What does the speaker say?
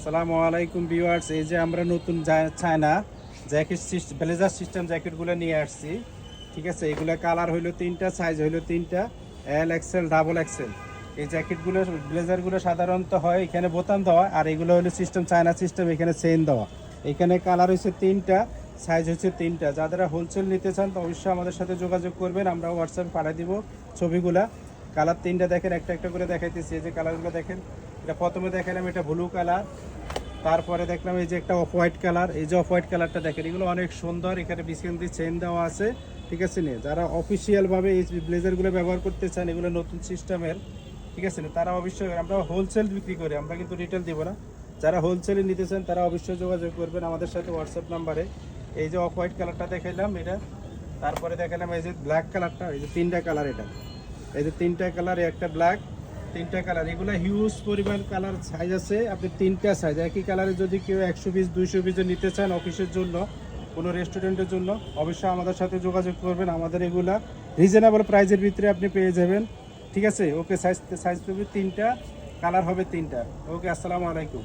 আসসালামু আলাইকুম ভিউয়ার্স, এই যে আমরা নতুন চায়না জ্যাকেট ব্লেজার সিস্টেম জ্যাকেটগুলো নিয়ে আসছি। ঠিক আছে, এগুলো কালার হইলো তিনটা, সাইজ হইলো তিনটা, এল এক্সেল, ডাবল এক্সেল। এই জ্যাকেটগুলো ব্লেজারগুলো সাধারণত হয় এখানে বোতাম দেওয়া, আর এগুলো হলো সিস্টেম চায়না সিস্টেম, এখানে চেইন দেওয়া। এখানে কালার হচ্ছে তিনটা, সাইজ হচ্ছে তিনটা। যারা হোলসেল নিতে চান তো অবশ্যই আমাদের সাথে যোগাযোগ করবেন, আমরা হোয়াটসঅ্যাপে পাঠিয়ে দিব ছবিগুলা। কালার তিনটা দেখেন, একটা একটা করে দেখাইতেছি। এই যে কালারগুলো দেখেন, এটা প্রথমে দেখালাম এটা ব্লু কালার, তারপরে দেখলাম এই যে একটা অফ হোয়াইট কালার। এই যে অফ হোয়াইট কালারটা দেখেন, এগুলো অনেক সুন্দর। এখানে বিসকেন্দি চেইন দেওয়া আছে। ঠিক আছে নে, যারা অফিসিয়ালভাবে এই ব্লেজারগুলো ব্যবহার করতে চান, এগুলো নতুন সিস্টেমের, ঠিক আছে না, তারা অবশ্যই, আমরা হোলসেল বিক্রি করি, আমরা কিন্তু রিটেল দিব না। যারা হোলসেলে নিতে চান তারা অবশ্যই যোগাযোগ করবেন আমাদের সাথে হোয়াটসঅ্যাপ নাম্বারে। এই যে অফ হোয়াইট কালারটা দেখাইলাম এটা, তারপরে দেখালাম এই যে ব্ল্যাক কালারটা। এই যে তিনটা কালার, এটা এই যে তিনটা কালার, একটা ব্ল্যাক, তিনটা কালার। এগুলো হিউজ পরিমাণ কালার সাইজ আছে, আপনি তিনটা সাইজ একই কালারে যদি কেউ 100 পিস 200 পিসও নিতে চান অফিসের জন্য, কোনো রেস্টুরেন্টের জন্য, অবশ্যই আমাদের সাথে যোগাযোগ করবেন। আমাদের এগুলা রিজনেবল প্রাইসের ভিতরে আপনি পেয়ে যাবেন। ঠিক আছে, ওকে, সাইজ পাবে তিনটা, কালার হবে তিনটা। ওকে, আসসালামু আলাইকুম।